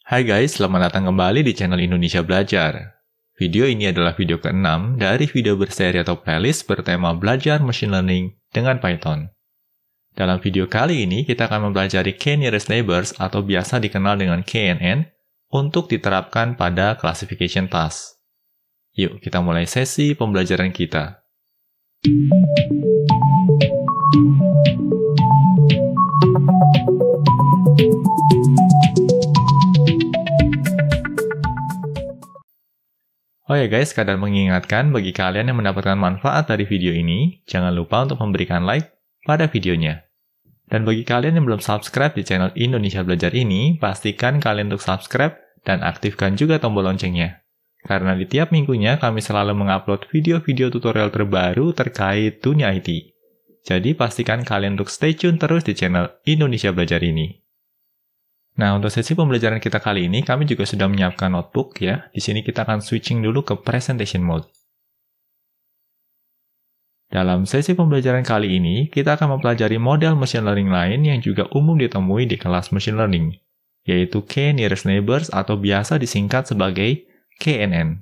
Hai guys, selamat datang kembali di channel Indonesia Belajar. Video ini adalah video ke-6 dari video berseri atau playlist bertema belajar machine learning dengan Python. Dalam video kali ini, kita akan mempelajari K-nearest neighbors atau biasa dikenal dengan KNN untuk diterapkan pada classification task. Yuk, kita mulai sesi pembelajaran kita. Oh ya guys, kadang mengingatkan bagi kalian yang mendapatkan manfaat dari video ini, jangan lupa untuk memberikan like pada videonya. Dan bagi kalian yang belum subscribe di channel Indonesia Belajar ini, pastikan kalian untuk subscribe dan aktifkan juga tombol loncengnya. Karena di tiap minggunya kami selalu mengupload video-video tutorial terbaru terkait dunia IT. Jadi pastikan kalian untuk stay tune terus di channel Indonesia Belajar ini. Nah, untuk sesi pembelajaran kita kali ini, kami juga sudah menyiapkan notebook ya. Di sini kita akan switching dulu ke presentation mode. Dalam sesi pembelajaran kali ini, kita akan mempelajari model machine learning lain yang juga umum ditemui di kelas machine learning, yaitu K-nearest neighbors atau biasa disingkat sebagai KNN.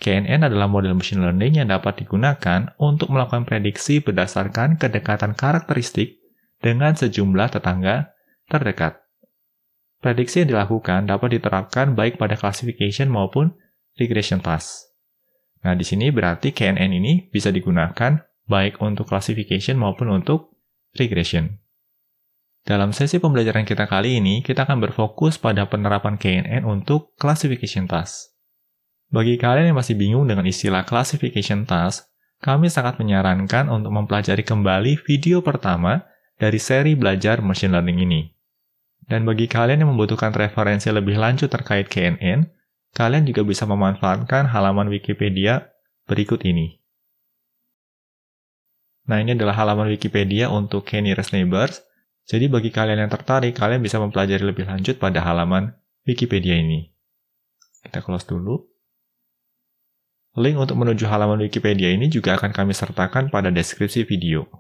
KNN adalah model machine learning yang dapat digunakan untuk melakukan prediksi berdasarkan kedekatan karakteristik dengan sejumlah tetangga terdekat. Prediksi yang dilakukan dapat diterapkan baik pada classification maupun regression task. Nah, di sini berarti KNN ini bisa digunakan baik untuk classification maupun untuk regression. Dalam sesi pembelajaran kita kali ini, kita akan berfokus pada penerapan KNN untuk classification task. Bagi kalian yang masih bingung dengan istilah classification task, kami sangat menyarankan untuk mempelajari kembali video pertama dari seri belajar machine learning ini. Dan bagi kalian yang membutuhkan referensi lebih lanjut terkait KNN, kalian juga bisa memanfaatkan halaman Wikipedia berikut ini. Nah, ini adalah halaman Wikipedia untuk K-nearest neighbors. Jadi bagi kalian yang tertarik, kalian bisa mempelajari lebih lanjut pada halaman Wikipedia ini. Kita close dulu. Link untuk menuju halaman Wikipedia ini juga akan kami sertakan pada deskripsi video.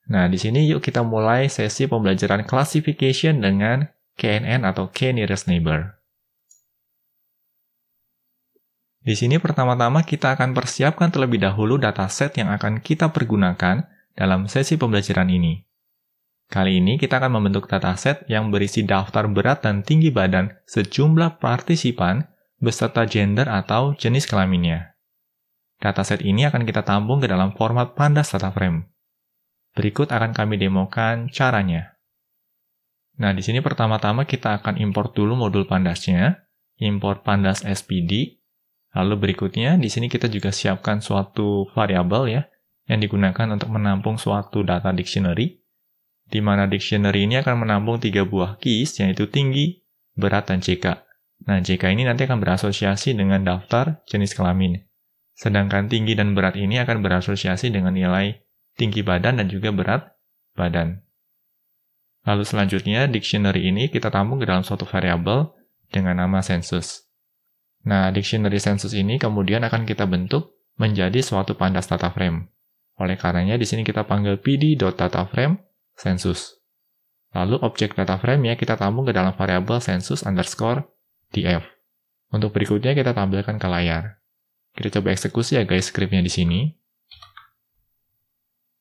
Nah, di sini yuk kita mulai sesi pembelajaran classification dengan KNN atau K-nearest neighbor. Di sini pertama-tama kita akan persiapkan terlebih dahulu dataset yang akan kita pergunakan dalam sesi pembelajaran ini. Kali ini kita akan membentuk dataset yang berisi daftar berat dan tinggi badan sejumlah partisipan beserta gender atau jenis kelaminnya. Dataset ini akan kita tampung ke dalam format pandas data frame. Berikut akan kami demokan caranya. Nah, di sini pertama-tama kita akan import dulu modul pandasnya, import pandas SPD. Lalu berikutnya, di sini kita juga siapkan suatu variabel ya, yang digunakan untuk menampung suatu data dictionary, di mana dictionary ini akan menampung 3 buah keys, yaitu tinggi, berat, dan JK. Nah, JK ini nanti akan berasosiasi dengan daftar jenis kelamin. Sedangkan tinggi dan berat ini akan berasosiasi dengan nilai tinggi badan dan juga berat badan. Lalu selanjutnya, dictionary ini kita tampung ke dalam suatu variabel dengan nama census. Nah, dictionary census ini kemudian akan kita bentuk menjadi suatu pandas data frame. Oleh karenanya, di sini kita panggil pd.dataframe census. Lalu objek data frame ya kita tampung ke dalam variabel census_df. Untuk berikutnya kita tampilkan ke layar. Kita coba eksekusi ya guys skripnya di sini.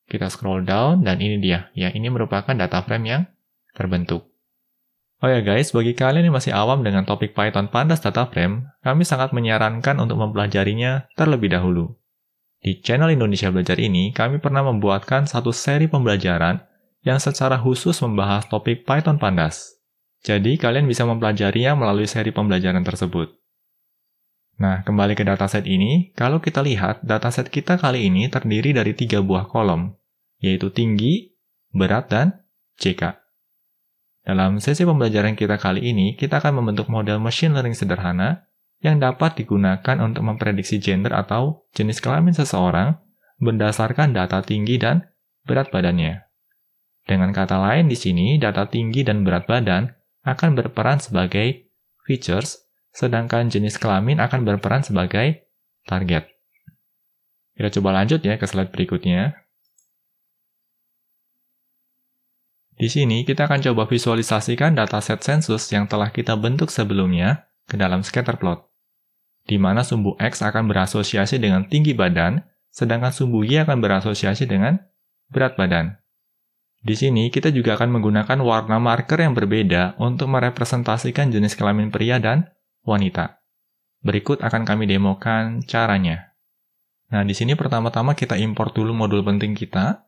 Kita scroll down, dan ini dia. Ya, ini merupakan data frame yang terbentuk. Oh ya guys, bagi kalian yang masih awam dengan topik Python pandas data frame, kami sangat menyarankan untuk mempelajarinya terlebih dahulu. Di channel Indonesia Belajar ini, kami pernah membuatkan satu seri pembelajaran yang secara khusus membahas topik Python pandas. Jadi, kalian bisa mempelajarinya melalui seri pembelajaran tersebut. Nah, kembali ke dataset ini, kalau kita lihat, dataset kita kali ini terdiri dari 3 buah kolom, yaitu tinggi, berat, dan JK. Dalam sesi pembelajaran kita kali ini, kita akan membentuk model machine learning sederhana yang dapat digunakan untuk memprediksi gender atau jenis kelamin seseorang berdasarkan data tinggi dan berat badannya. Dengan kata lain di sini, data tinggi dan berat badan akan berperan sebagai features, sedangkan jenis kelamin akan berperan sebagai target. Kita coba lanjut ya ke slide berikutnya. Di sini kita akan coba visualisasikan dataset sensus yang telah kita bentuk sebelumnya ke dalam scatterplot, di mana sumbu X akan berasosiasi dengan tinggi badan, sedangkan sumbu Y akan berasosiasi dengan berat badan. Di sini kita juga akan menggunakan warna marker yang berbeda untuk merepresentasikan jenis kelamin pria dan wanita. Berikut akan kami demokan caranya. Nah, di sini pertama-tama kita import dulu modul penting kita,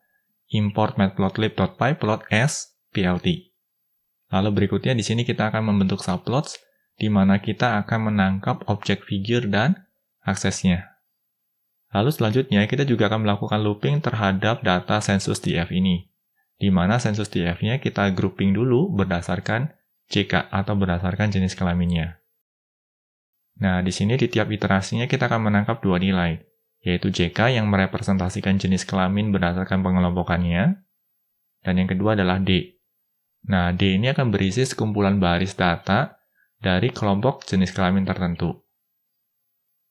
import matplotlib.py plot as plt. Lalu berikutnya di sini kita akan membentuk subplots, di mana kita akan menangkap objek figure dan aksesnya. Lalu selanjutnya kita juga akan melakukan looping terhadap data sensus DF ini, di mana sensus DF-nya kita grouping dulu berdasarkan JK atau berdasarkan jenis kelaminnya. Nah, di sini di tiap iterasinya kita akan menangkap dua nilai, yaitu JK yang merepresentasikan jenis kelamin berdasarkan pengelompokannya, dan yang kedua adalah D. Nah, D ini akan berisi sekumpulan baris data dari kelompok jenis kelamin tertentu.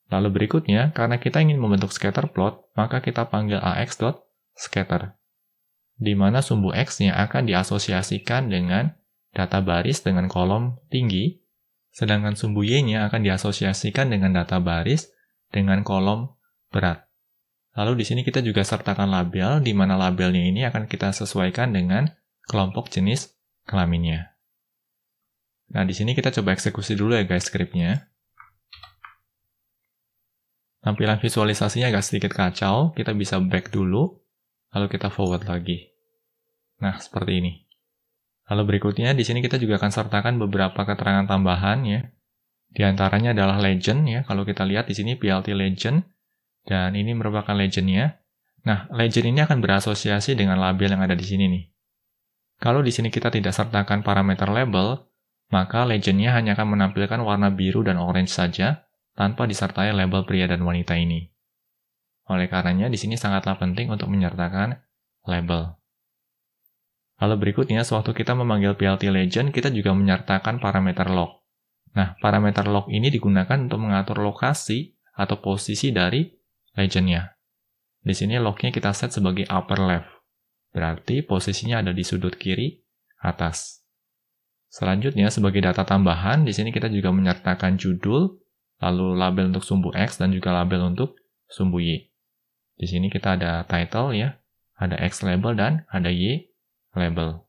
Lalu berikutnya, karena kita ingin membentuk scatter plot, maka kita panggil ax.scatter, di mana sumbu X-nya akan diasosiasikan dengan data baris dengan kolom tinggi, sedangkan sumbu Y-nya akan diasosiasikan dengan data baris dengan kolom berat. Lalu di sini kita juga sertakan label, di mana labelnya ini akan kita sesuaikan dengan kelompok jenis kelaminnya. Nah, di sini kita coba eksekusi dulu ya guys skripnya. Tampilan visualisasinya agak sedikit kacau, kita bisa back dulu, lalu kita forward lagi. Nah, seperti ini. Lalu berikutnya, di sini kita juga akan sertakan beberapa keterangan tambahan ya. Di antaranya adalah legend ya, kalau kita lihat di sini PLT legend, dan ini merupakan legendnya. Nah, legend ini akan berasosiasi dengan label yang ada di sini nih. Kalau di sini kita tidak sertakan parameter label, maka legendnya hanya akan menampilkan warna biru dan orange saja, tanpa disertai label pria dan wanita ini. Oleh karenanya, di sini sangatlah penting untuk menyertakan label. Lalu berikutnya, sewaktu kita memanggil PLT legend, kita juga menyertakan parameter log. Nah, parameter log ini digunakan untuk mengatur lokasi atau posisi dari legendnya. Di sini lognya kita set sebagai upper left, berarti posisinya ada di sudut kiri atas. Selanjutnya, sebagai data tambahan, di sini kita juga menyertakan judul, lalu label untuk sumbu X dan juga label untuk sumbu Y. Di sini kita ada title ya, ada X label dan ada Y label.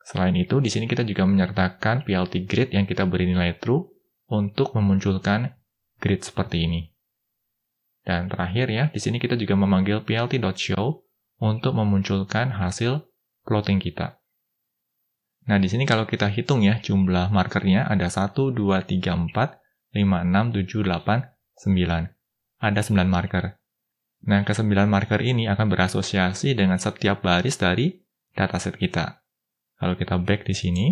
Selain itu, di sini kita juga menyertakan PLT grid yang kita beri nilai true untuk memunculkan grid seperti ini. Dan terakhir ya, di sini kita juga memanggil plt.show untuk memunculkan hasil plotting kita. Nah, di sini kalau kita hitung ya, jumlah markernya ada 1, 2, 3, 4, 5, 6, 7, 8, 9. Ada 9 marker. Nah, ke-9 marker ini akan berasosiasi dengan setiap baris dari dataset kita. Kalau kita back di sini,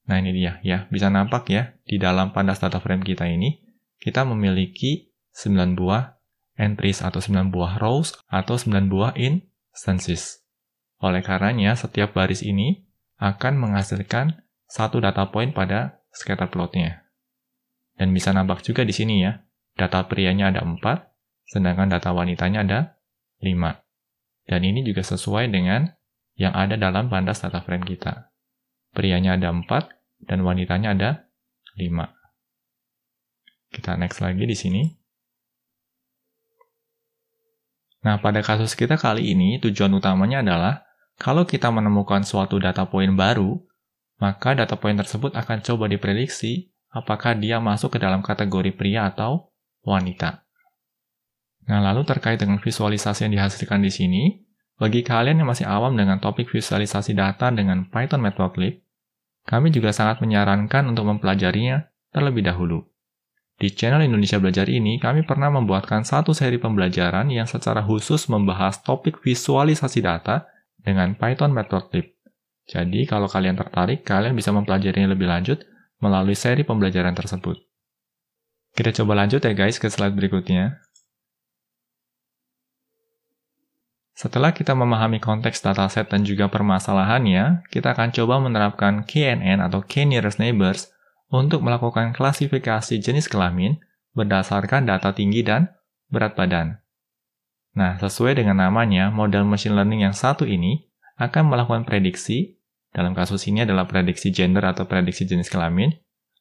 nah ini dia ya, bisa nampak ya, di dalam pandas data frame kita ini, kita memiliki 9 buah entries atau 9 buah rows atau 9 buah instances. Oleh karenanya, setiap baris ini akan menghasilkan satu data point pada scatter plotnya. Dan bisa nampak juga di sini ya, data prianya ada 4, sedangkan data wanitanya ada 5. Dan ini juga sesuai dengan yang ada dalam pandas data frame kita. Prianya ada 4, dan wanitanya ada 5. Kita next lagi di sini. Nah, pada kasus kita kali ini, tujuan utamanya adalah kalau kita menemukan suatu data point baru, maka data point tersebut akan coba diprediksi apakah dia masuk ke dalam kategori pria atau wanita. Nah, lalu terkait dengan visualisasi yang dihasilkan di sini, bagi kalian yang masih awam dengan topik visualisasi data dengan Python Matplotlib, kami juga sangat menyarankan untuk mempelajarinya terlebih dahulu. Di channel Indonesia Belajar ini, kami pernah membuatkan satu seri pembelajaran yang secara khusus membahas topik visualisasi data dengan Python Matplotlib. Jadi, kalau kalian tertarik, kalian bisa mempelajarinya lebih lanjut melalui seri pembelajaran tersebut. Kita coba lanjut ya guys ke slide berikutnya. Setelah kita memahami konteks dataset dan juga permasalahannya, kita akan coba menerapkan KNN atau K-nearest neighbors untuk melakukan klasifikasi jenis kelamin berdasarkan data tinggi dan berat badan. Nah, sesuai dengan namanya, model machine learning yang satu ini akan melakukan prediksi, dalam kasus ini adalah prediksi gender atau prediksi jenis kelamin,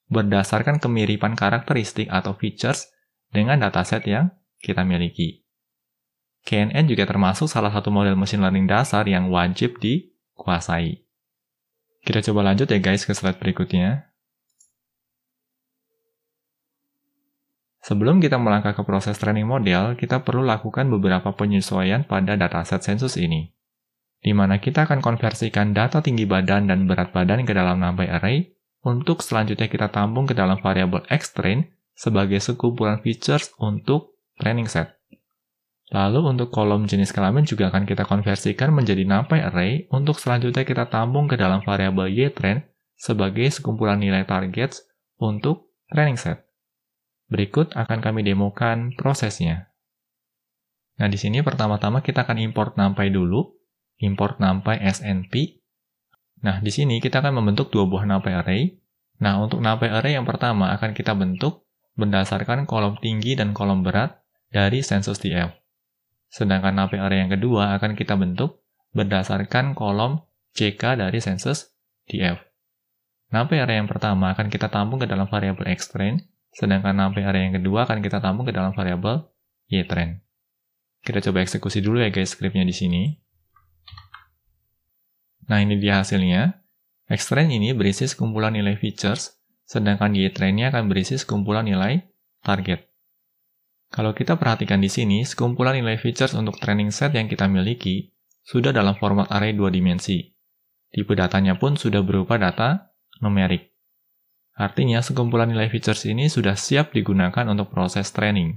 berdasarkan kemiripan karakteristik atau features dengan dataset yang kita miliki. KNN juga termasuk salah satu model machine learning dasar yang wajib dikuasai. Kita coba lanjut ya guys ke slide berikutnya. Sebelum kita melangkah ke proses training model, kita perlu lakukan beberapa penyesuaian pada dataset sensus ini, di mana kita akan konversikan data tinggi badan dan berat badan ke dalam NumPy array, untuk selanjutnya kita tampung ke dalam variabel xtrain sebagai sekumpulan features untuk training set. Lalu untuk kolom jenis kelamin juga akan kita konversikan menjadi NumPy array untuk selanjutnya kita tampung ke dalam variabel ytrain sebagai sekumpulan nilai targets untuk training set. Berikut akan kami demokan prosesnya. Nah, di sini pertama-tama kita akan import NumPy dulu, import NumPy snp. Nah, di sini kita akan membentuk dua buah NumPy array. Nah, untuk NumPy array yang pertama akan kita bentuk berdasarkan kolom tinggi dan kolom berat dari sensus df. Sedangkan NumPy array yang kedua akan kita bentuk berdasarkan kolom CK dari sensus df. NumPy array yang pertama akan kita tampung ke dalam variabel xtrain, sedangkan NumPy array yang kedua akan kita tampung ke dalam variabel ytrain. Kita coba eksekusi dulu ya guys skripnya di sini. Nah, ini dia hasilnya. Xtrain ini berisi sekumpulan nilai features, sedangkan ytrain-nya akan berisi sekumpulan nilai target. Kalau kita perhatikan di sini, sekumpulan nilai features untuk training set yang kita miliki sudah dalam format array 2 dimensi. Tipe datanya pun sudah berupa data numerik. Artinya, sekumpulan nilai features ini sudah siap digunakan untuk proses training.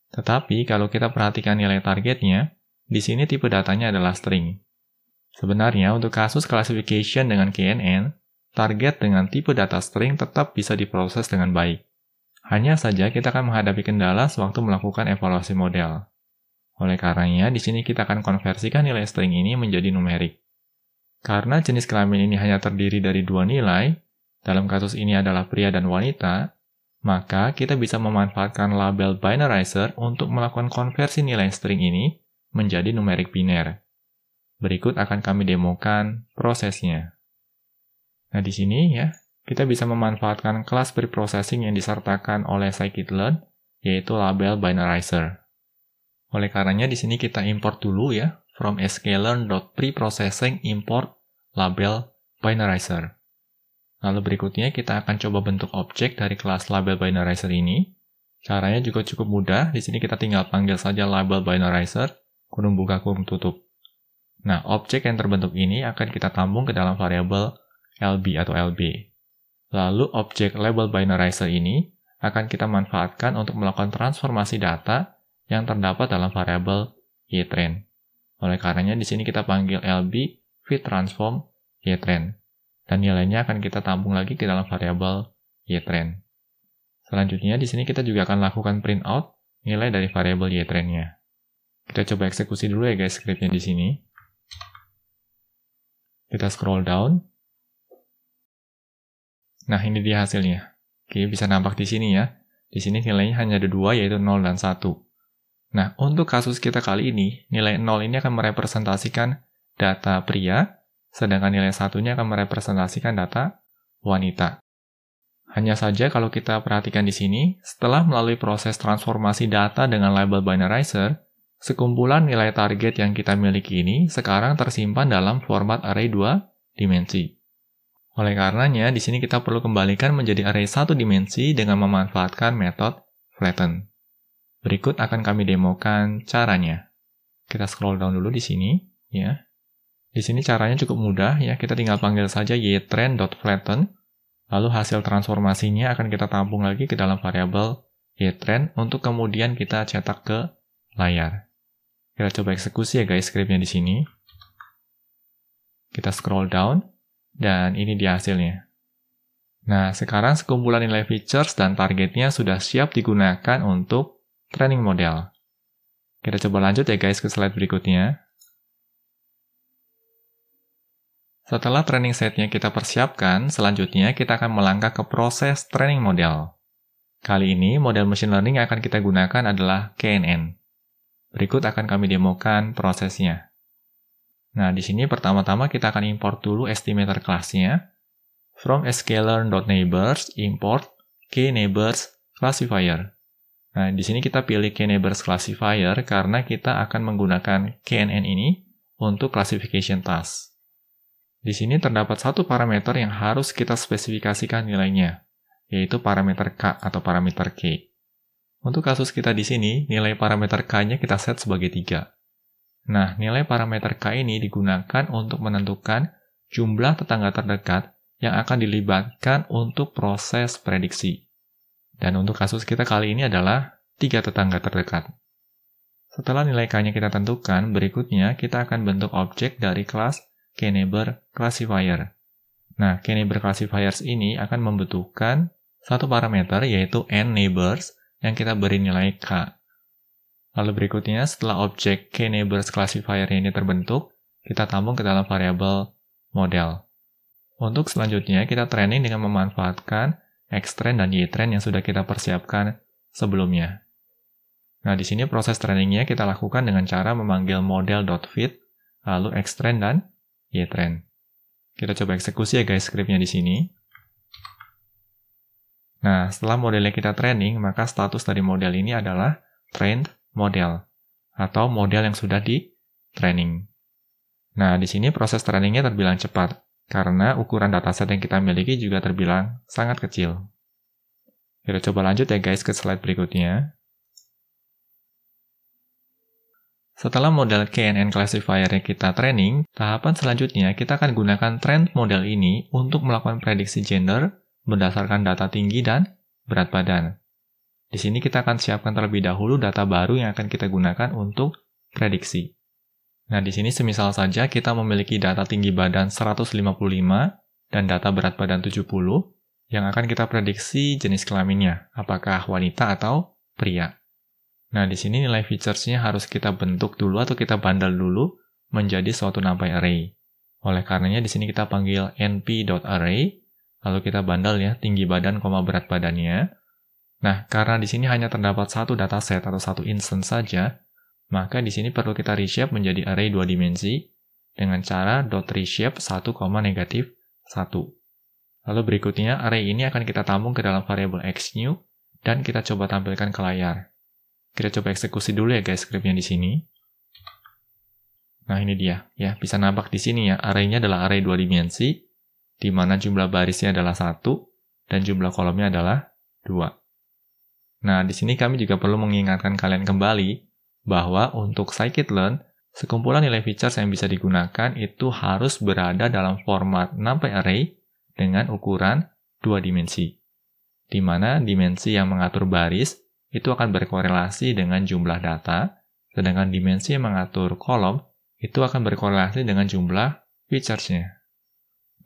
Tetapi, kalau kita perhatikan nilai targetnya, di sini tipe datanya adalah string. Sebenarnya, untuk kasus classification dengan KNN, target dengan tipe data string tetap bisa diproses dengan baik. Hanya saja kita akan menghadapi kendala sewaktu melakukan evaluasi model. Oleh karenanya, di sini kita akan konversikan nilai string ini menjadi numerik. Karena jenis kelamin ini hanya terdiri dari dua nilai, dalam kasus ini adalah pria dan wanita, maka kita bisa memanfaatkan label binarizer untuk melakukan konversi nilai string ini menjadi numerik biner. Berikut akan kami demokan prosesnya. Nah, di sini ya, kita bisa memanfaatkan kelas preprocessing yang disertakan oleh scikit-learn, yaitu label binarizer. Oleh karenanya di sini kita import dulu ya, from sklearn.preprocessing import label binarizer. Lalu berikutnya kita akan coba bentuk objek dari kelas label binarizer ini. Caranya juga cukup mudah, di sini kita tinggal panggil saja label binarizer, kurung buka kurung tutup. Nah, objek yang terbentuk ini akan kita tampung ke dalam variabel lb atau lb. Lalu, objek label binarizer ini akan kita manfaatkan untuk melakukan transformasi data yang terdapat dalam variabel ytrain. Oleh karenanya, di sini kita panggil lb fit transform ytrain. Dan nilainya akan kita tampung lagi ke dalam variabel ytrain. Selanjutnya, di sini kita juga akan lakukan print out nilai dari variabel ytrain-nya. Kita coba eksekusi dulu ya guys skripnya di sini. Kita scroll down. Nah, ini dia hasilnya. Oke, bisa nampak di sini ya. Di sini nilainya hanya ada dua, yaitu 0 dan 1. Nah, untuk kasus kita kali ini, nilai 0 ini akan merepresentasikan data pria, sedangkan nilai 1-nya akan merepresentasikan data wanita. Hanya saja kalau kita perhatikan di sini, setelah melalui proses transformasi data dengan label binarizer, sekumpulan nilai target yang kita miliki ini sekarang tersimpan dalam format array 2 dimensi. Oleh karenanya, di sini kita perlu kembalikan menjadi array 1 dimensi dengan memanfaatkan metode flatten. Berikut akan kami demokan caranya. Kita scroll down dulu di sini, ya. Di sini caranya cukup mudah, ya. Kita tinggal panggil saja ytrain.flatten, lalu hasil transformasinya akan kita tampung lagi ke dalam variabel ytrain untuk kemudian kita cetak ke layar. Kita coba eksekusi ya guys skripnya di sini. Kita scroll down, dan ini dia hasilnya. Nah, sekarang sekumpulan nilai features dan targetnya sudah siap digunakan untuk training model. Kita coba lanjut ya guys ke slide berikutnya. Setelah training setnya kita persiapkan, selanjutnya kita akan melangkah ke proses training model. Kali ini, model machine learning yang akan kita gunakan adalah KNN. Berikut akan kami demokan prosesnya. Nah, di sini pertama-tama kita akan import dulu estimator kelasnya. From scalar.neighbors, import kNeighbors classifier. Nah, di sini kita pilih kNeighbors classifier karena kita akan menggunakan KNN ini untuk classification task. Di sini terdapat satu parameter yang harus kita spesifikasikan nilainya, yaitu parameter K atau parameter K. Untuk kasus kita di sini, nilai parameter K-nya kita set sebagai 3. Nah, nilai parameter K ini digunakan untuk menentukan jumlah tetangga terdekat yang akan dilibatkan untuk proses prediksi. Dan untuk kasus kita kali ini adalah 3 tetangga terdekat. Setelah nilai K-nya kita tentukan, berikutnya kita akan bentuk objek dari kelas kNeighbor classifier. Nah, kNeighbor classifiers ini akan membutuhkan satu parameter yaitu nNeighbors yang kita beri nilai K. Lalu berikutnya, setelah objek kNeighbors classifier ini terbentuk, kita tampung ke dalam variabel model. Untuk selanjutnya, kita training dengan memanfaatkan Xtrain dan Ytrain yang sudah kita persiapkan sebelumnya. Nah, di sini proses trainingnya kita lakukan dengan cara memanggil model.fit, lalu Xtrain dan Ytrain. Kita coba eksekusi ya guys skripnya di sini. Nah, setelah modelnya kita training, maka status dari model ini adalah trained model, atau model yang sudah di training. Nah, di sini proses trainingnya terbilang cepat, karena ukuran dataset yang kita miliki juga terbilang sangat kecil. Kita coba lanjut ya guys ke slide berikutnya. Setelah model KNN classifier yang kita training, tahapan selanjutnya kita akan gunakan trend model ini untuk melakukan prediksi gender berdasarkan data tinggi dan berat badan. Di sini kita akan siapkan terlebih dahulu data baru yang akan kita gunakan untuk prediksi. Nah, di sini semisal saja kita memiliki data tinggi badan 155 dan data berat badan 70 yang akan kita prediksi jenis kelaminnya, apakah wanita atau pria. Nah, di sini nilai features-nya harus kita bentuk dulu atau kita bandel dulu menjadi suatu numpai array. Oleh karenanya di sini kita panggil np.array, lalu kita bandel ya tinggi badan, berat badannya. Nah, karena di sini hanya terdapat satu dataset atau satu instance saja, maka di sini perlu kita reshape menjadi array 2 dimensi dengan cara .reshape 1, -1. Lalu berikutnya array ini akan kita tampung ke dalam variabel xnew dan kita coba tampilkan ke layar. Kita coba eksekusi dulu ya guys skripnya di sini. Nah, ini dia ya, bisa nampak di sini ya, array-nya adalah array 2 dimensi di mana jumlah barisnya adalah 1 dan jumlah kolomnya adalah 2. Nah, di sini kami juga perlu mengingatkan kalian kembali bahwa untuk scikit-learn, sekumpulan nilai features yang bisa digunakan itu harus berada dalam format numpy array dengan ukuran 2 dimensi. Di mana dimensi yang mengatur baris itu akan berkorelasi dengan jumlah data, sedangkan dimensi yang mengatur kolom itu akan berkorelasi dengan jumlah features-nya.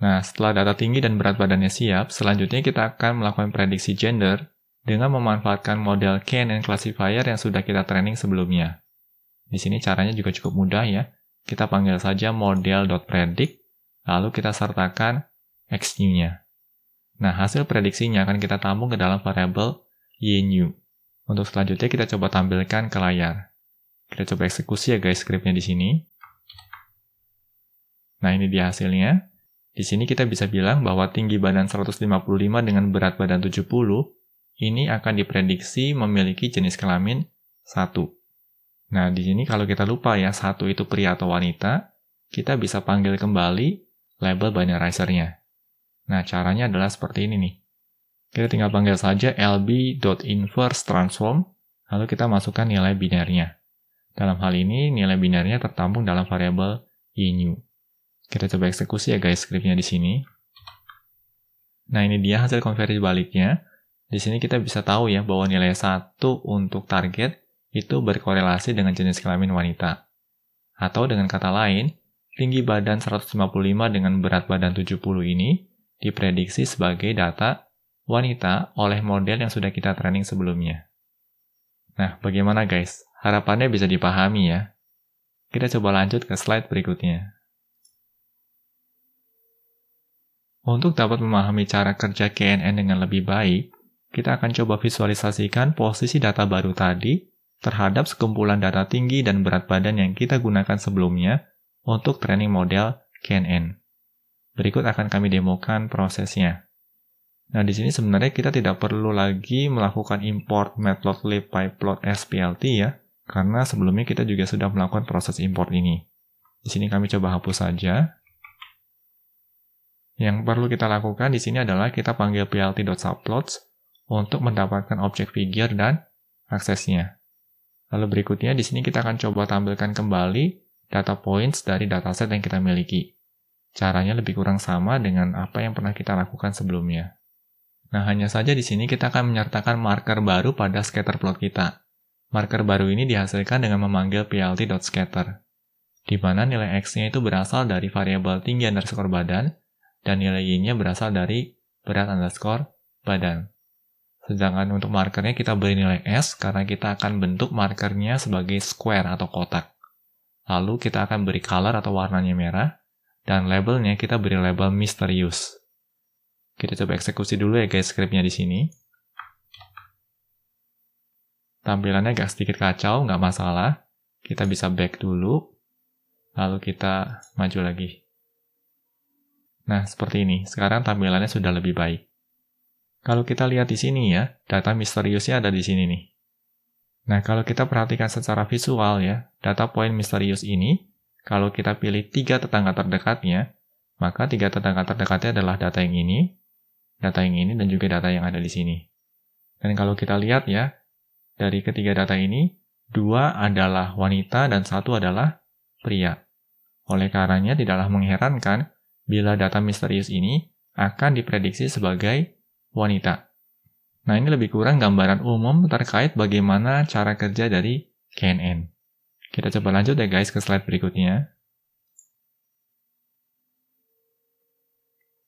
Nah, setelah data tinggi dan berat badannya siap, selanjutnya kita akan melakukan prediksi gender dengan memanfaatkan model KNN classifier yang sudah kita training sebelumnya. Di sini caranya juga cukup mudah ya. Kita panggil saja model.predict, lalu kita sertakan xnew-nya. Nah, hasil prediksinya akan kita tampung ke dalam variabel ynew. Untuk selanjutnya kita coba tampilkan ke layar. Kita coba eksekusi ya guys skripnya di sini. Nah, ini dia hasilnya. Di sini kita bisa bilang bahwa tinggi badan 155 dengan berat badan 70 ini akan diprediksi memiliki jenis kelamin 1. Nah, di sini kalau kita lupa ya, 1 itu pria atau wanita, kita bisa panggil kembali label binarizer-nya. Nah, caranya adalah seperti ini nih. Kita tinggal panggil saja lb.inverse transform, lalu kita masukkan nilai binarnya. Dalam hal ini, nilai binarnya tertampung dalam variabel ynew. Kita coba eksekusi ya guys skripnya di sini. Nah, ini dia hasil konversi baliknya. Di sini kita bisa tahu ya bahwa nilai 1 untuk target itu berkorelasi dengan jenis kelamin wanita. Atau dengan kata lain, tinggi badan 155 dengan berat badan 70 ini diprediksi sebagai data wanita oleh model yang sudah kita training sebelumnya. Nah, bagaimana guys? Harapannya bisa dipahami ya. Kita coba lanjut ke slide berikutnya. Untuk dapat memahami cara kerja KNN dengan lebih baik, kita akan coba visualisasikan posisi data baru tadi terhadap sekumpulan data tinggi dan berat badan yang kita gunakan sebelumnya untuk training model KNN. Berikut akan kami demokan prosesnya. Nah, di sini sebenarnya kita tidak perlu lagi melakukan import matplotlib pyplot_splt ya, karena sebelumnya kita juga sudah melakukan proses import ini. Di sini kami coba hapus saja. Yang perlu kita lakukan di sini adalah kita panggil plt.subplots untuk mendapatkan objek figure dan aksesnya. Lalu berikutnya di sini kita akan coba tampilkan kembali data points dari dataset yang kita miliki. Caranya lebih kurang sama dengan apa yang pernah kita lakukan sebelumnya. Nah, hanya saja di sini kita akan menyertakan marker baru pada scatter plot kita. Marker baru ini dihasilkan dengan memanggil plt.scatter, di mana nilai x-nya itu berasal dari variabel tinggi underscore badan, dan nilai y-nya berasal dari berat underscore badan. Sedangkan untuk markernya kita beri nilai s, karena kita akan bentuk markernya sebagai square atau kotak. Lalu kita akan beri color atau warnanya merah, dan labelnya kita beri label mysterious. Kita coba eksekusi dulu ya guys skripnya di sini. Tampilannya agak sedikit kacau, nggak masalah. Kita bisa back dulu, lalu kita maju lagi. Nah, seperti ini. Sekarang tampilannya sudah lebih baik. Kalau kita lihat di sini ya, data misteriusnya ada di sini nih. Nah, kalau kita perhatikan secara visual ya, data point misterius ini, kalau kita pilih 3 tetangga terdekatnya, maka 3 tetangga terdekatnya adalah data yang ini, dan juga data yang ada di sini. Dan kalau kita lihat ya, dari ketiga data ini, 2 adalah wanita dan 1 adalah pria. Oleh karenanya tidaklah mengherankan bila data misterius ini akan diprediksi sebagai wanita. Nah, ini lebih kurang gambaran umum terkait bagaimana cara kerja dari KNN. Kita coba lanjut ya guys ke slide berikutnya.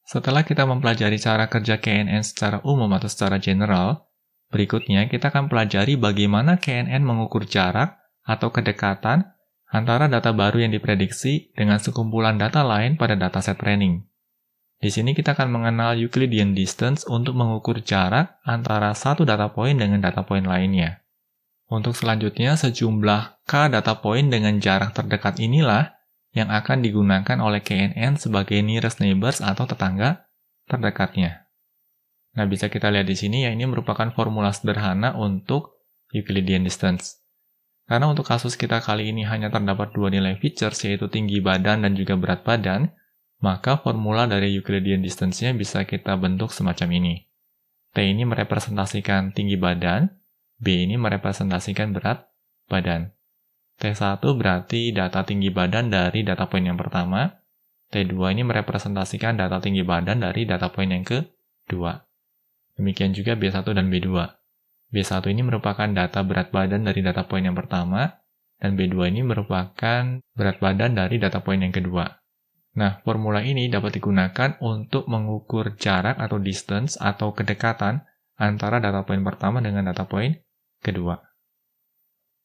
Setelah kita mempelajari cara kerja KNN secara umum atau secara general, berikutnya kita akan pelajari bagaimana KNN mengukur jarak atau kedekatan antara data baru yang diprediksi dengan sekumpulan data lain pada dataset training. Di sini kita akan mengenal Euclidean distance untuk mengukur jarak antara satu data point dengan data point lainnya. Untuk selanjutnya, sejumlah K data point dengan jarak terdekat inilah yang akan digunakan oleh KNN sebagai nearest neighbors atau tetangga terdekatnya. Nah, bisa kita lihat di sini ya, ini merupakan formula sederhana untuk Euclidean distance. Karena untuk kasus kita kali ini hanya terdapat 2 nilai features, yaitu tinggi badan dan juga berat badan, maka formula dari Euclidean distance-nya bisa kita bentuk semacam ini. T ini merepresentasikan tinggi badan, B ini merepresentasikan berat badan. T1 berarti data tinggi badan dari data point yang pertama, T2 ini merepresentasikan data tinggi badan dari data point yang kedua. Demikian juga B1 dan B2. B1 ini merupakan data berat badan dari data point yang pertama, dan B2 ini merupakan berat badan dari data point yang kedua. Nah, formula ini dapat digunakan untuk mengukur jarak atau distance atau kedekatan antara data point pertama dengan data point kedua.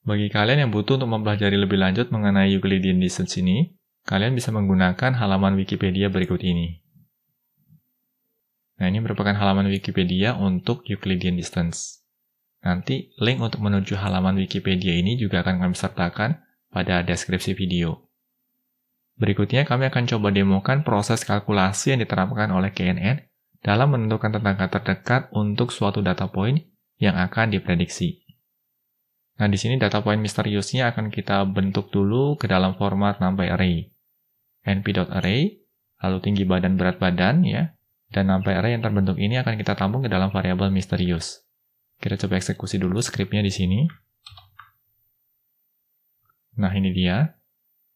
Bagi kalian yang butuh untuk mempelajari lebih lanjut mengenai Euclidean distance ini, kalian bisa menggunakan halaman Wikipedia berikut ini. Nah, ini merupakan halaman Wikipedia untuk Euclidean distance. Nanti link untuk menuju halaman Wikipedia ini juga akan kami sertakan pada deskripsi video. Berikutnya kami akan coba demokan proses kalkulasi yang diterapkan oleh KNN dalam menentukan tetangga terdekat untuk suatu data point yang akan diprediksi. Nah, di sini data point misteriusnya akan kita bentuk dulu ke dalam format NumPy array. np.array, lalu tinggi badan berat badan ya, dan NumPy array yang terbentuk ini akan kita tampung ke dalam variabel misterius. Kita coba eksekusi dulu skripnya di sini. Nah, ini dia.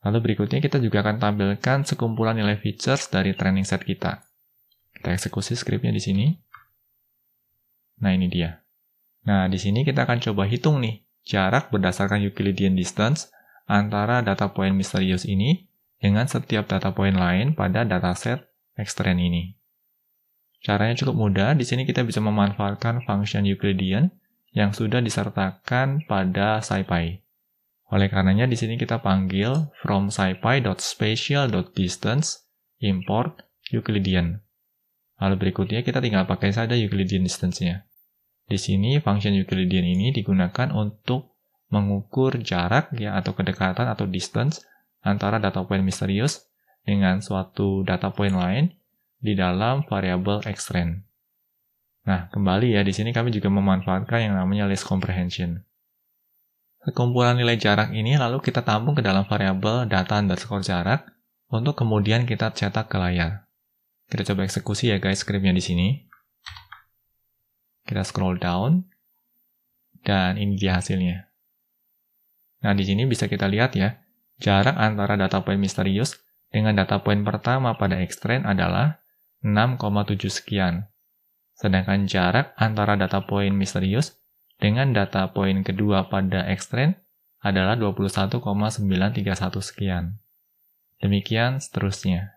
Lalu berikutnya kita juga akan tampilkan sekumpulan nilai features dari training set kita. Kita eksekusi skripnya di sini. Nah, ini dia. Nah, di sini kita akan coba hitung nih jarak berdasarkan Euclidean distance antara data point misterius ini dengan setiap data point lain pada dataset Xtrain ini. Caranya cukup mudah. Di sini kita bisa memanfaatkan function Euclidean yang sudah disertakan pada SciPy. Oleh karenanya di sini kita panggil from scipy.spatial.distance import Euclidean. Lalu berikutnya kita tinggal pakai saja Euclidean distance-nya. Di sini function Euclidean ini digunakan untuk mengukur jarak ya atau kedekatan atau distance antara data point misterius dengan suatu data point lain di dalam variabel xtrend. Nah, kembali ya, di sini kami juga memanfaatkan yang namanya list comprehension. Sekumpulan nilai jarak ini lalu kita tampung ke dalam variabel data_jarak untuk kemudian kita cetak ke layar. Kita coba eksekusi ya guys skripnya di sini. Kita scroll down, dan ini dia hasilnya. Nah, di sini bisa kita lihat ya, jarak antara data point misterius dengan data point pertama pada xtrend adalah 6,7 sekian. Sedangkan jarak antara data point misterius dengan data point kedua pada xtrend adalah 21,931 sekian. Demikian seterusnya.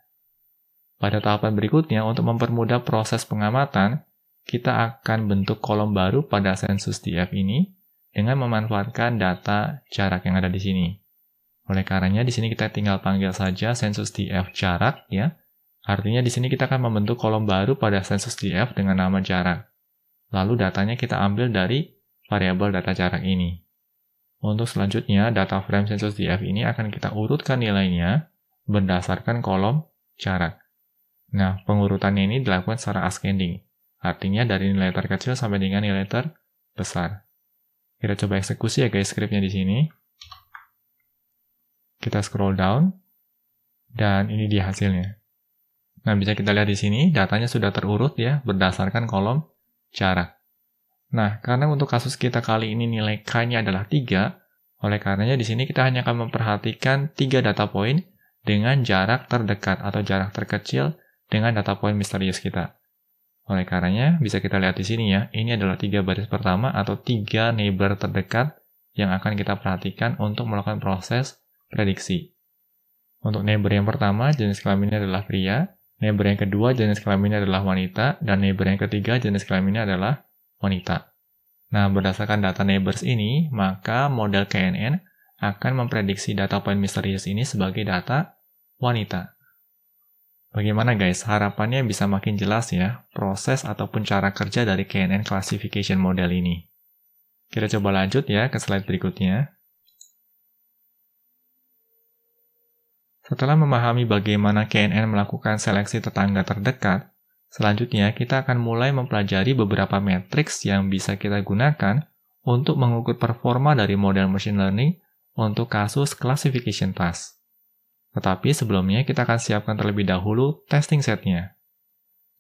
Pada tahapan berikutnya, untuk mempermudah proses pengamatan, kita akan bentuk kolom baru pada sensus DF ini dengan memanfaatkan data jarak yang ada di sini. Oleh karenanya, di sini kita tinggal panggil saja sensus DF jarak, ya. Artinya di sini kita akan membentuk kolom baru pada sensus DF dengan nama jarak. Lalu datanya kita ambil dari variabel data jarak ini. Untuk selanjutnya, data frame sensus DF ini akan kita urutkan nilainya berdasarkan kolom jarak. Nah, pengurutannya ini dilakukan secara ascending. Artinya dari nilai terkecil sampai dengan nilai terbesar. Kita coba eksekusi ya guys skripnya di sini. Kita scroll down, dan ini dia hasilnya. Nah, bisa kita lihat di sini, datanya sudah terurut ya, berdasarkan kolom jarak. Nah, karena untuk kasus kita kali ini nilai K-nya adalah 3, oleh karenanya di sini kita hanya akan memperhatikan 3 data point dengan jarak terdekat atau jarak terkecil dengan data point misterius kita. Oleh karenanya, bisa kita lihat di sini ya, ini adalah 3 baris pertama atau 3 neighbor terdekat yang akan kita perhatikan untuk melakukan proses prediksi. Untuk neighbor yang pertama, jenis kelaminnya adalah pria, neighbor yang kedua, jenis kelaminnya adalah wanita, dan neighbor yang ketiga, jenis kelaminnya adalah wanita. Nah, berdasarkan data neighbors ini, maka model KNN akan memprediksi data point misterius ini sebagai data wanita. Bagaimana guys, harapannya bisa makin jelas ya, proses ataupun cara kerja dari KNN classification model ini. Kita coba lanjut ya ke slide berikutnya. Setelah memahami bagaimana KNN melakukan seleksi tetangga terdekat, selanjutnya kita akan mulai mempelajari beberapa matriks yang bisa kita gunakan untuk mengukur performa dari model machine learning untuk kasus classification task. Tetapi sebelumnya kita akan siapkan terlebih dahulu testing setnya.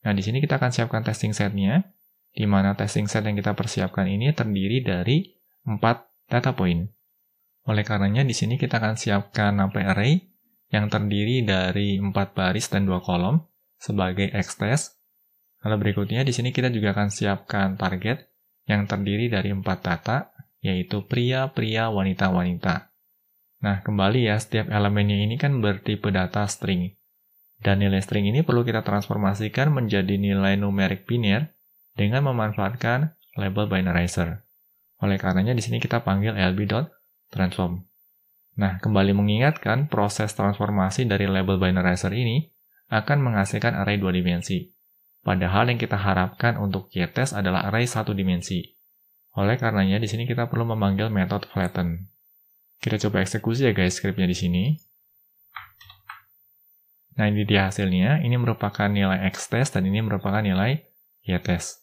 Nah, di sini kita akan siapkan testing setnya, di mana testing set yang kita persiapkan ini terdiri dari 4 data point. Oleh karenanya, di sini kita akan siapkan NumPy array yang terdiri dari 4 baris dan 2 kolom sebagai X-test. Lalu berikutnya, di sini kita juga akan siapkan target yang terdiri dari 4 data, yaitu pria, wanita, wanita. Nah, kembali ya, setiap elemennya ini kan bertipe data string. Dan nilai string ini perlu kita transformasikan menjadi nilai numerik biner dengan memanfaatkan label binarizer. Oleh karenanya di sini kita panggil lb.transform. Nah, kembali mengingatkan proses transformasi dari label binarizer ini akan menghasilkan array 2 dimensi. Padahal yang kita harapkan untuk y-test adalah array 1 dimensi. Oleh karenanya di sini kita perlu memanggil metode flatten. Kita coba eksekusi ya guys skripnya di sini. Nah, ini dia hasilnya. Ini merupakan nilai X-test dan ini merupakan nilai Y-test.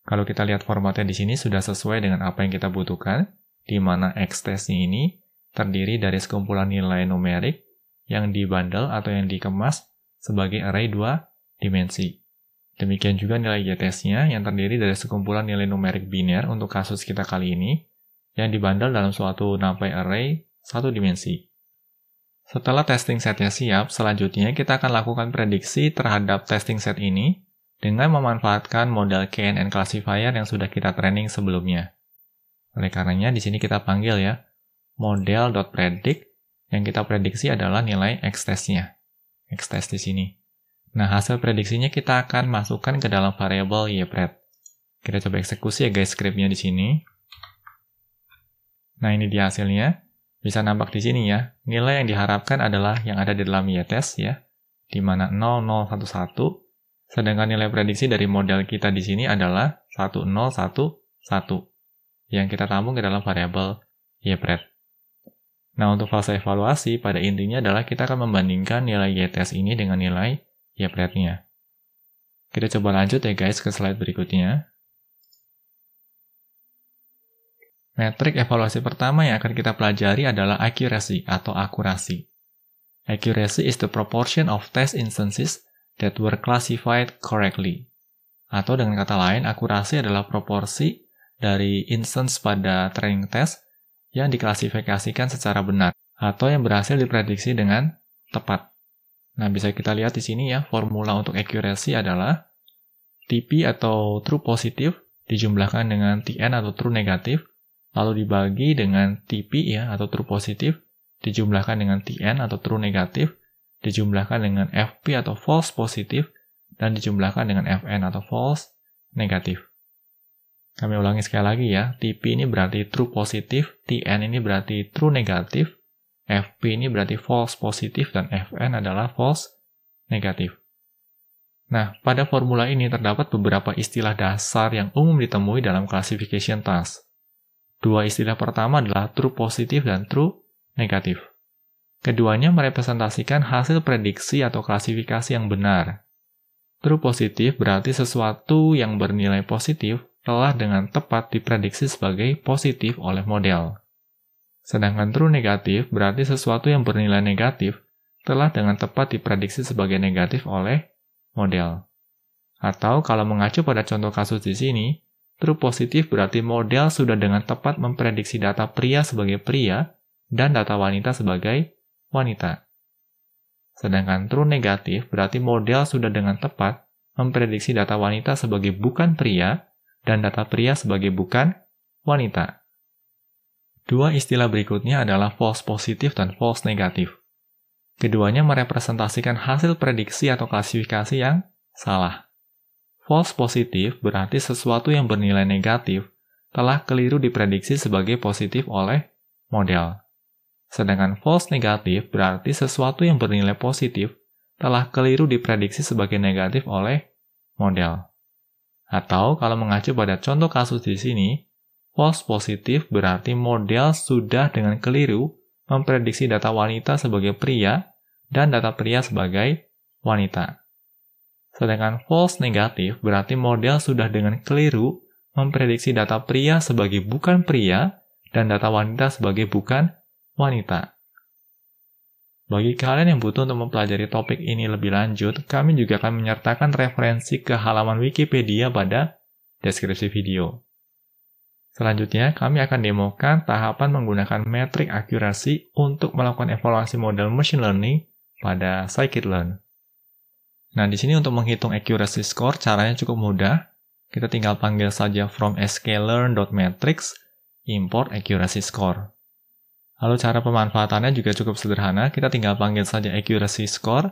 Kalau kita lihat formatnya di sini sudah sesuai dengan apa yang kita butuhkan, di mana X-test ini terdiri dari sekumpulan nilai numerik yang dibundle atau yang dikemas sebagai array 2 dimensi. Demikian juga nilai Y-test-nya yang terdiri dari sekumpulan nilai numerik biner untuk kasus kita kali ini, yang dibundle dalam suatu NumPy array 1 dimensi. Setelah testing setnya siap, selanjutnya kita akan lakukan prediksi terhadap testing set ini dengan memanfaatkan model KNN classifier yang sudah kita training sebelumnya. Oleh karenanya, di sini kita panggil ya, model.predict, yang kita prediksi adalah nilai X-test-nya. X-test di sini. Nah, hasil prediksinya kita akan masukkan ke dalam variabel ypred. Kita coba eksekusi ya guys skripnya di sini. Nah, ini dia hasilnya. Bisa nampak di sini ya. Nilai yang diharapkan adalah yang ada di dalam y-test ya, di mana 0, 0, 1, 1. Sedangkan nilai prediksi dari model kita di sini adalah 1, 0, 1, 1. Yang kita tampung ke dalam variabel ypred. Nah, untuk fase evaluasi, pada intinya adalah kita akan membandingkan nilai y-test ini dengan nilai y-pret-nya. Kita coba lanjut ya guys ke slide berikutnya. Metrik evaluasi pertama yang akan kita pelajari adalah accuracy atau akurasi. Accuracy is the proportion of test instances that were classified correctly. Atau dengan kata lain, akurasi adalah proporsi dari instance pada training test yang diklasifikasikan secara benar atau yang berhasil diprediksi dengan tepat. Nah, bisa kita lihat di sini ya, formula untuk accuracy adalah TP atau true positive dijumlahkan dengan TN atau true negatif, lalu dibagi dengan TP ya atau true positive dijumlahkan dengan TN atau true negatif, dijumlahkan dengan FP atau false positive, dan dijumlahkan dengan FN atau false negatif. Kami ulangi sekali lagi ya, TP ini berarti true positif, TN ini berarti true negatif, FP ini berarti false positif, dan FN adalah false negatif. Nah, pada formula ini terdapat beberapa istilah dasar yang umum ditemui dalam classification task. Dua istilah pertama adalah true positif dan true negatif. Keduanya merepresentasikan hasil prediksi atau klasifikasi yang benar. True positif berarti sesuatu yang bernilai positif telah dengan tepat diprediksi sebagai positif oleh model. Sedangkan true negatif berarti sesuatu yang bernilai negatif telah dengan tepat diprediksi sebagai negatif oleh model. Atau kalau mengacu pada contoh kasus di sini, true positif berarti model sudah dengan tepat memprediksi data pria sebagai pria dan data wanita sebagai wanita. Sedangkan true negatif berarti model sudah dengan tepat memprediksi data wanita sebagai bukan pria dan data pria sebagai bukan wanita. Dua istilah berikutnya adalah false positif dan false negatif. Keduanya merepresentasikan hasil prediksi atau klasifikasi yang salah. False positif berarti sesuatu yang bernilai negatif telah keliru diprediksi sebagai positif oleh model. Sedangkan false negatif berarti sesuatu yang bernilai positif telah keliru diprediksi sebagai negatif oleh model. Atau kalau mengacu pada contoh kasus di sini, false positif berarti model sudah dengan keliru memprediksi data wanita sebagai pria dan data pria sebagai wanita. Sedangkan false negatif berarti model sudah dengan keliru memprediksi data pria sebagai bukan pria dan data wanita sebagai bukan wanita. Bagi kalian yang butuh untuk mempelajari topik ini lebih lanjut, kami juga akan menyertakan referensi ke halaman Wikipedia pada deskripsi video. Selanjutnya, kami akan demokan tahapan menggunakan metrik akurasi untuk melakukan evaluasi model machine learning pada scikit-learn. Nah, di sini untuk menghitung accuracy score caranya cukup mudah. Kita tinggal panggil saja from sklearn.metrics import accuracy score. Lalu cara pemanfaatannya juga cukup sederhana, kita tinggal panggil saja accuracy score,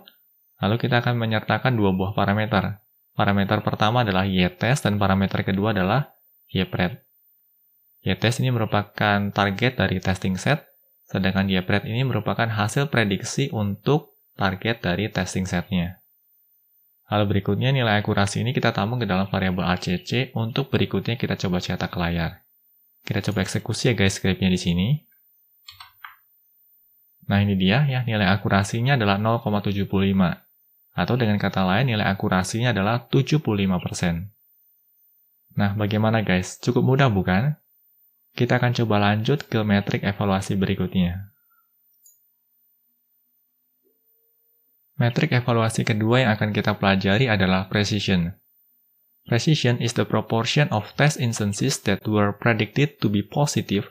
lalu kita akan menyertakan dua buah parameter. Parameter pertama adalah y-test dan parameter kedua adalah y-pret. Y-test ini merupakan target dari testing set, sedangkan y-pret ini merupakan hasil prediksi untuk target dari testing setnya. Hal berikutnya, nilai akurasi ini kita tampung ke dalam variabel ACC untuk berikutnya kita coba cetak ke layar. Kita coba eksekusi ya guys skripnya di sini. Nah ini dia ya, nilai akurasinya adalah 0,75. Atau dengan kata lain, nilai akurasinya adalah 75%. Nah bagaimana guys? Cukup mudah bukan? Kita akan coba lanjut ke metrik evaluasi berikutnya. Metrik evaluasi kedua yang akan kita pelajari adalah precision. Precision is the proportion of test instances that were predicted to be positive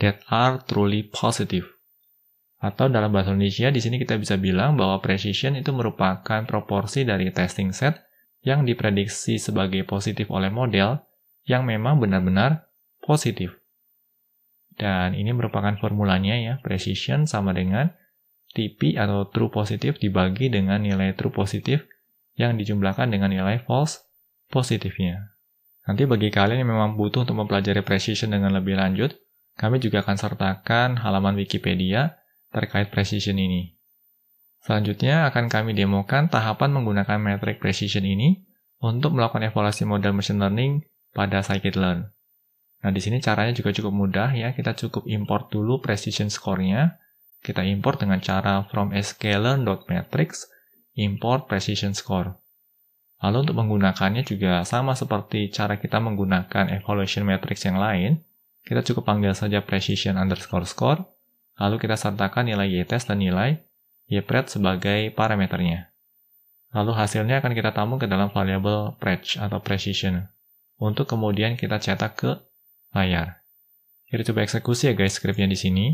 that are truly positive. Atau dalam bahasa Indonesia, di sini kita bisa bilang bahwa precision itu merupakan proporsi dari testing set yang diprediksi sebagai positif oleh model yang memang benar-benar positif. Dan ini merupakan formulanya ya, precision sama dengan TP atau true positif dibagi dengan nilai true positif yang dijumlahkan dengan nilai false positifnya. Nanti bagi kalian yang memang butuh untuk mempelajari precision dengan lebih lanjut, kami juga akan sertakan halaman Wikipedia terkait precision ini. Selanjutnya akan kami demokan tahapan menggunakan metrik precision ini untuk melakukan evaluasi model machine learning pada scikit-learn. Nah, di sini caranya juga cukup mudah ya. Kita cukup import dulu precision score-nya. kita import dengan cara from scalar.matrix import precision score. Lalu untuk menggunakannya juga sama seperti cara kita menggunakan evaluation matrix yang lain, kita cukup panggil saja precision_score, lalu kita sertakan nilai y-test dan nilai y-pred sebagai parameternya. Lalu hasilnya akan kita tampung ke dalam variabel prec atau precision, untuk kemudian kita cetak ke layar. Kita coba eksekusi ya guys scriptnya di sini.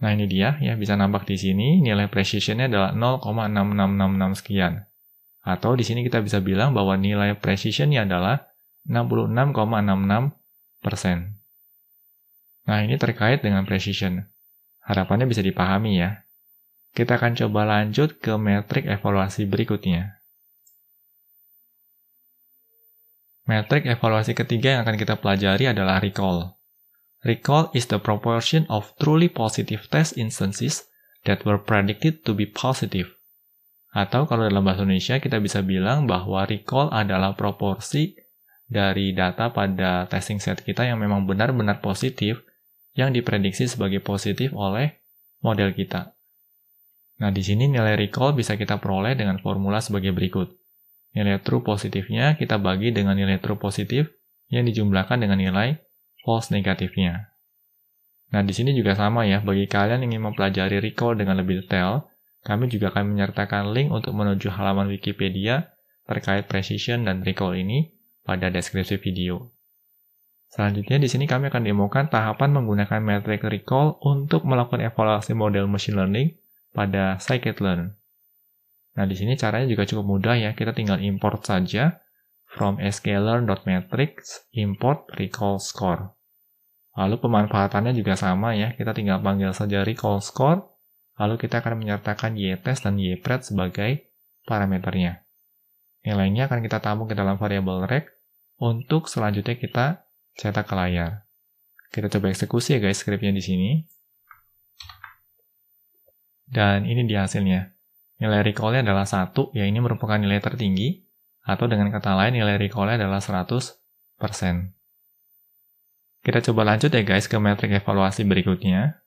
Nah ini dia, ya bisa nampak di sini nilai precisionnya adalah 0,6666 sekian. Atau di sini kita bisa bilang bahwa nilai precisionnya adalah 66,66%. Nah ini terkait dengan precision. Harapannya bisa dipahami ya. Kita akan coba lanjut ke metrik evaluasi berikutnya. Metrik evaluasi ketiga yang akan kita pelajari adalah recall. Recall is the proportion of truly positive test instances that were predicted to be positive. Atau kalau dalam bahasa Indonesia kita bisa bilang bahwa recall adalah proporsi dari data pada testing set kita yang memang benar-benar positif yang diprediksi sebagai positif oleh model kita. Nah, di sini nilai recall bisa kita peroleh dengan formula sebagai berikut. Nilai true positifnya kita bagi dengan nilai true positif yang dijumlahkan dengan nilai false negatifnya. Nah, di sini juga sama ya, bagi kalian yang ingin mempelajari recall dengan lebih detail, kami juga akan menyertakan link untuk menuju halaman Wikipedia terkait precision dan recall ini pada deskripsi video. Selanjutnya di sini kami akan demokan tahapan menggunakan metrik recall untuk melakukan evaluasi model machine learning pada scikit-learn. Nah, di sini caranya juga cukup mudah ya, kita tinggal import saja from scalar.matrix import recall score. Lalu pemanfaatannya juga sama ya, kita tinggal panggil saja recall score, lalu kita akan menyertakan y-test dan y-pred sebagai parameternya. Nilainya akan kita tampung ke dalam variabel rec untuk selanjutnya kita cetak ke layar. Kita coba eksekusi ya guys scriptnya di sini. Dan ini dia hasilnya. Nilai recall-nya adalah 1, ya ini merupakan nilai tertinggi, atau dengan kata lain nilai recall-nya adalah 100%. Kita coba lanjut ya guys ke metrik evaluasi berikutnya.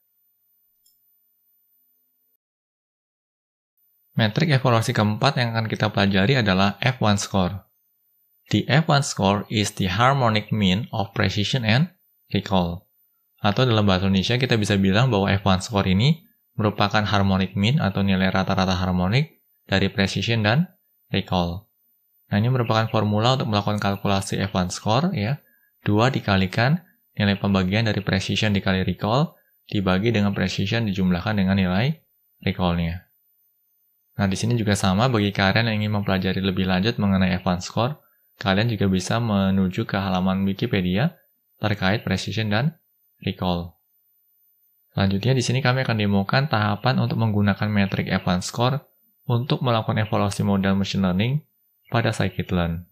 Metrik evaluasi keempat yang akan kita pelajari adalah F1 score. The F1 score is the harmonic mean of precision and recall. Atau dalam bahasa Indonesia kita bisa bilang bahwa F1 score ini merupakan harmonic mean atau nilai rata-rata harmonik dari precision dan recall. Nah, ini merupakan formula untuk melakukan kalkulasi F1 score ya. 2 dikalikan nilai pembagian dari precision dikali recall dibagi dengan precision dijumlahkan dengan nilai recall-nya. Nah, di sini juga sama bagi kalian yang ingin mempelajari lebih lanjut mengenai F1 score, kalian juga bisa menuju ke halaman Wikipedia terkait precision dan recall. Selanjutnya di sini kami akan demokan tahapan untuk menggunakan metrik F1 score untuk melakukan evaluasi model machine learning pada scikit-learn.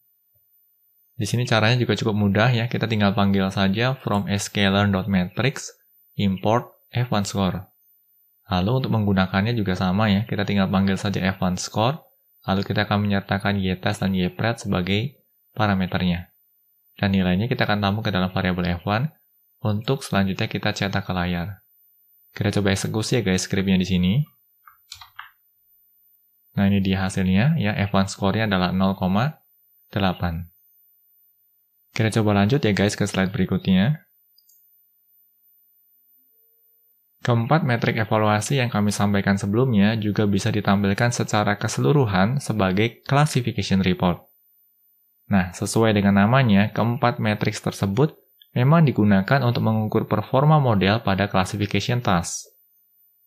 Di sini caranya juga cukup mudah ya, kita tinggal panggil saja from scalar.matrix import F1 score. Lalu untuk menggunakannya juga sama ya, kita tinggal panggil saja F1 score, lalu kita akan menyertakan y-test dan y-pred sebagai parameternya. Dan nilainya kita akan tampung ke dalam variabel F1 untuk selanjutnya kita cetak ke layar. Kita coba eksekusi ya guys scriptnya di sini. Nah ini dia hasilnya ya, F1 score-nya adalah 0,8. Kita coba lanjut ya guys ke slide berikutnya. Keempat metrik evaluasi yang kami sampaikan sebelumnya juga bisa ditampilkan secara keseluruhan sebagai classification report. Nah, sesuai dengan namanya, keempat matriks tersebut memang digunakan untuk mengukur performa model pada classification task.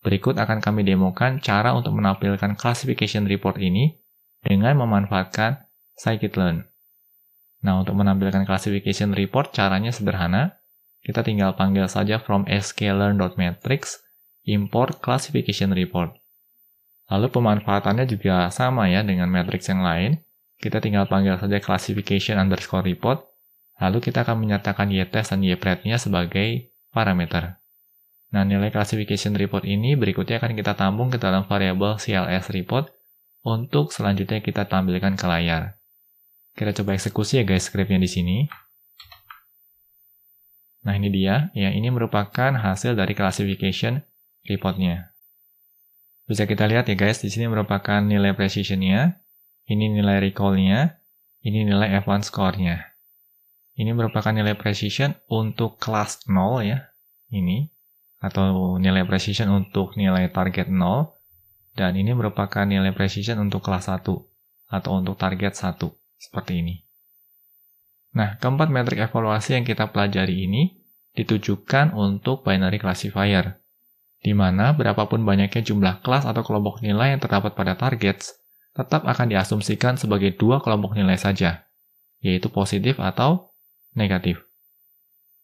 Berikut akan kami demokan cara untuk menampilkan classification report ini dengan memanfaatkan scikit-learn. Nah, untuk menampilkan classification report caranya sederhana. Kita tinggal panggil saja from scalar.matrix import classification report. Lalu pemanfaatannya juga sama ya dengan matrix yang lain. Kita tinggal panggil saja classification_report. Lalu kita akan menyertakan y-test dan y-pred-nya sebagai parameter. Nah, nilai classification report ini berikutnya akan kita tampung ke dalam variabel CLS report untuk selanjutnya kita tampilkan ke layar. Kita coba eksekusi ya guys scriptnya di sini. Nah, ini dia. Ya, ini merupakan hasil dari classification reportnya. Bisa kita lihat ya guys, di sini merupakan nilai precision-nya, ini nilai recall-nya, ini nilai F1 score-nya. Ini merupakan nilai precision untuk kelas 0 ya, ini, atau nilai precision untuk nilai target 0, dan ini merupakan nilai precision untuk kelas 1, atau untuk target 1, seperti ini. Nah, keempat metrik evaluasi yang kita pelajari ini ditujukan untuk binary classifier, di mana berapapun banyaknya jumlah kelas atau kelompok nilai yang terdapat pada targets, tetap akan diasumsikan sebagai dua kelompok nilai saja, yaitu positif atau negatif.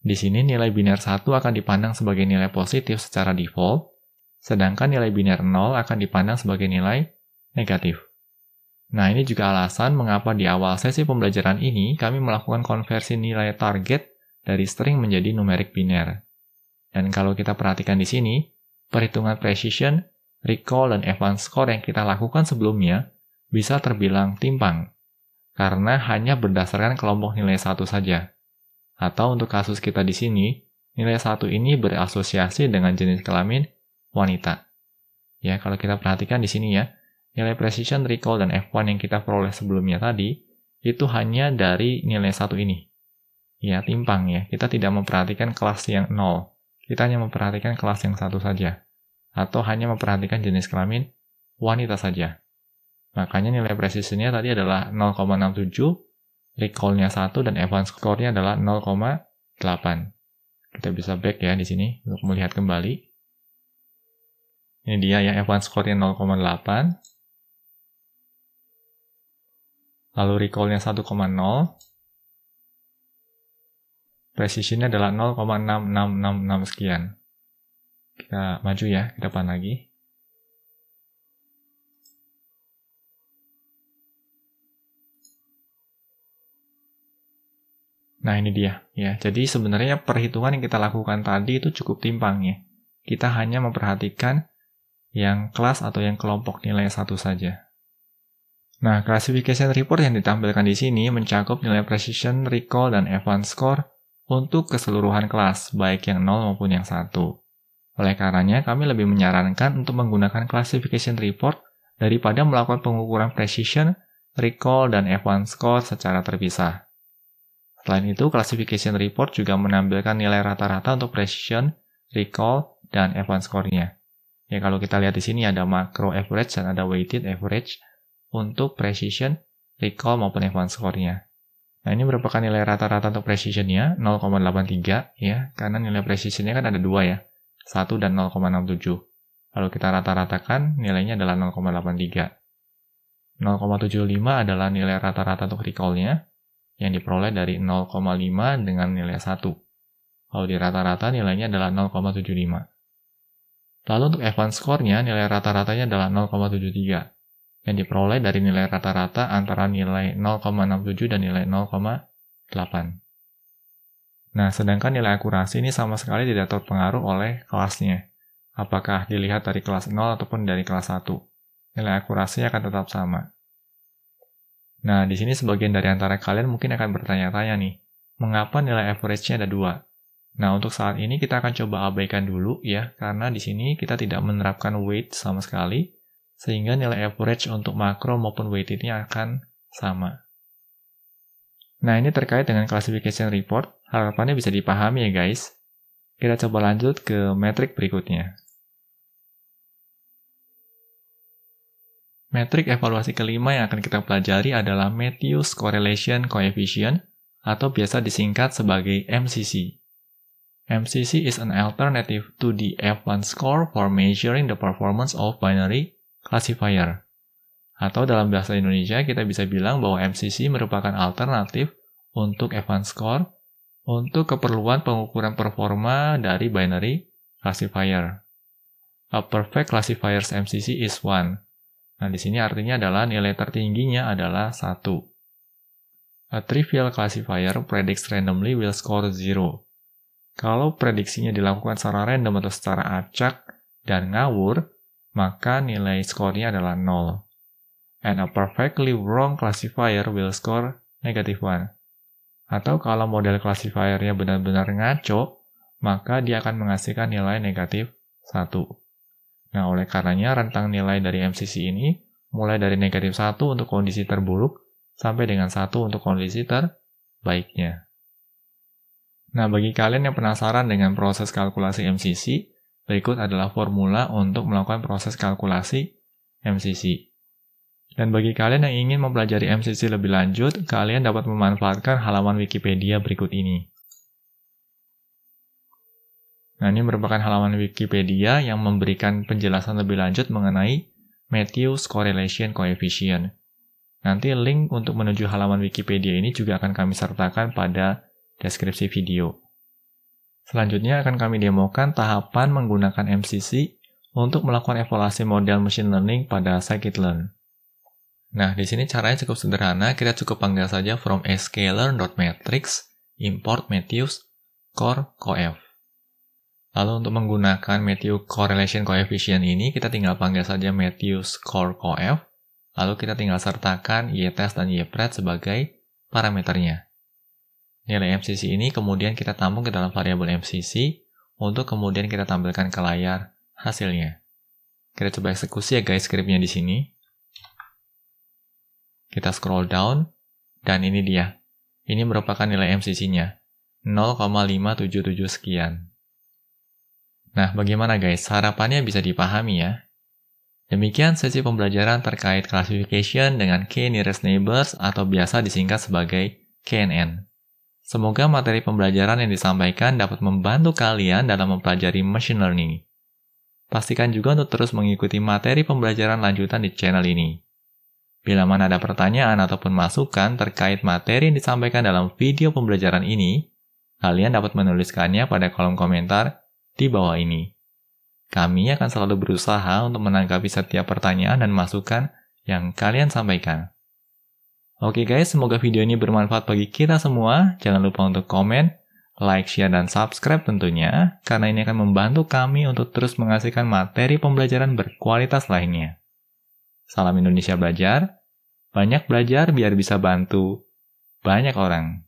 Di sini nilai biner 1 akan dipandang sebagai nilai positif secara default, sedangkan nilai biner 0 akan dipandang sebagai nilai negatif. Nah, ini juga alasan mengapa di awal sesi pembelajaran ini kami melakukan konversi nilai target dari string menjadi numerik biner. Dan kalau kita perhatikan di sini, perhitungan precision, recall, dan F1 score yang kita lakukan sebelumnya bisa terbilang timpang, karena hanya berdasarkan kelompok nilai 1 saja. Atau untuk kasus kita di sini, nilai 1 ini berasosiasi dengan jenis kelamin wanita. Ya, kalau kita perhatikan di sini ya, nilai precision, recall, dan F1 yang kita peroleh sebelumnya tadi, itu hanya dari nilai 1 ini. Ya, timpang ya. Kita tidak memperhatikan kelas yang 0. Kita hanya memperhatikan kelas yang 1 saja. Atau hanya memperhatikan jenis kelamin wanita saja. Makanya nilai precision-nya tadi adalah 0,67, recall-nya 1, dan F1 score-nya adalah 0,8. Kita bisa back ya di sini untuk melihat kembali. Ini dia ya, F1 score-nya 0,8. Lalu recall-nya 1,0. Precision-nya adalah 0,6666 sekian. Kita maju ya, ke depan lagi. Nah, ini dia ya. Jadi sebenarnya perhitungan yang kita lakukan tadi itu cukup timpang ya. Kita hanya memperhatikan yang kelas atau yang kelompok nilai 1 saja. Nah, classification report yang ditampilkan di sini mencakup nilai precision, recall, dan F1 score untuk keseluruhan kelas, baik yang 0 maupun yang 1. Oleh karenanya, kami lebih menyarankan untuk menggunakan classification report daripada melakukan pengukuran precision, recall, dan F1 score secara terpisah. Selain itu, classification report juga menampilkan nilai rata-rata untuk precision, recall, dan F1 score-nya. Ya, kalau kita lihat di sini ada macro average dan ada weighted average untuk precision, recall, maupun F1 score-nya. Nah, ini merupakan nilai rata-rata untuk precision-nya, 0,83 ya, karena nilai precision-nya kan ada 2 ya, 1 dan 0,67. Lalu kita rata-ratakan, nilainya adalah 0,83. 0,75 adalah nilai rata-rata untuk recall-nya, yang diperoleh dari 0,5 dengan nilai 1. Kalau di rata-rata nilainya adalah 0,75. Lalu untuk F1 score-nya, nilai rata-ratanya adalah 0,73. Yang diperoleh dari nilai rata-rata antara nilai 0,67 dan nilai 0,8. Nah, sedangkan nilai akurasi ini sama sekali tidak terpengaruh oleh kelasnya. Apakah dilihat dari kelas 0 ataupun dari kelas 1. Nilai akurasi akan tetap sama. Nah, di sini sebagian dari antara kalian mungkin akan bertanya-tanya nih, mengapa nilai average-nya ada 2? Nah, untuk saat ini kita akan coba abaikan dulu ya, karena di sini kita tidak menerapkan weight sama sekali, sehingga nilai average untuk makro maupun weighted-nya akan sama. Nah, ini terkait dengan classification report, harapannya bisa dipahami ya guys. Kita coba lanjut ke metrik berikutnya. Metrik evaluasi kelima yang akan kita pelajari adalah Matthews Correlation Coefficient, atau biasa disingkat sebagai MCC. MCC is an alternative to the F1 score for measuring the performance of binary classifier. Atau dalam bahasa Indonesia kita bisa bilang bahwa MCC merupakan alternatif untuk F1 score untuk keperluan pengukuran performa dari binary classifier. A perfect classifier's MCC is 1. Nah, di sini artinya adalah nilai tertingginya adalah 1. A trivial classifier predicts randomly will score 0. Kalau prediksinya dilakukan secara random atau secara acak dan ngawur, maka nilai skornya adalah 0. And a perfectly wrong classifier will score -1. Atau kalau model classifiernya benar-benar ngaco, maka dia akan menghasilkan nilai negatif 1. Nah, oleh karenanya rentang nilai dari MCC ini mulai dari negatif 1 untuk kondisi terburuk sampai dengan 1 untuk kondisi terbaiknya. Nah, bagi kalian yang penasaran dengan proses kalkulasi MCC, berikut adalah formula untuk melakukan proses kalkulasi MCC. Dan bagi kalian yang ingin mempelajari MCC lebih lanjut, kalian dapat memanfaatkan halaman Wikipedia berikut ini. Nah, ini merupakan halaman Wikipedia yang memberikan penjelasan lebih lanjut mengenai Matthews Correlation Coefficient. Nanti link untuk menuju halaman Wikipedia ini juga akan kami sertakan pada deskripsi video. Selanjutnya akan kami demokan tahapan menggunakan MCC untuk melakukan evaluasi model machine learning pada scikit-learn. Nah, di sini caranya cukup sederhana, kita cukup panggil saja from scalar.matrix import Matthews core coef. Lalu untuk menggunakan Matthews correlation coefficient ini, kita tinggal panggil saja Matthews core coef, lalu kita tinggal sertakan y-test dan y-pred sebagai parameternya. Nilai MCC ini kemudian kita tampung ke dalam variabel MCC untuk kemudian kita tampilkan ke layar hasilnya. Kita coba eksekusi ya guys skripnya di sini. Kita scroll down, dan ini dia. Ini merupakan nilai MCC-nya, 0,577 sekian. Nah, bagaimana guys? Harapannya bisa dipahami ya. Demikian sesi pembelajaran terkait classification dengan k-nearest neighbors atau biasa disingkat sebagai KNN. Semoga materi pembelajaran yang disampaikan dapat membantu kalian dalam mempelajari machine learning. Pastikan juga untuk terus mengikuti materi pembelajaran lanjutan di channel ini. Bila mana ada pertanyaan ataupun masukan terkait materi yang disampaikan dalam video pembelajaran ini, kalian dapat menuliskannya pada kolom komentar di bawah ini. Kami akan selalu berusaha untuk menanggapi setiap pertanyaan dan masukan yang kalian sampaikan. Oke guys, semoga video ini bermanfaat bagi kita semua. Jangan lupa untuk komen, like, share, dan subscribe tentunya, karena ini akan membantu kami untuk terus menghasilkan materi pembelajaran berkualitas lainnya. Salam Indonesia Belajar, banyak belajar biar bisa bantu banyak orang.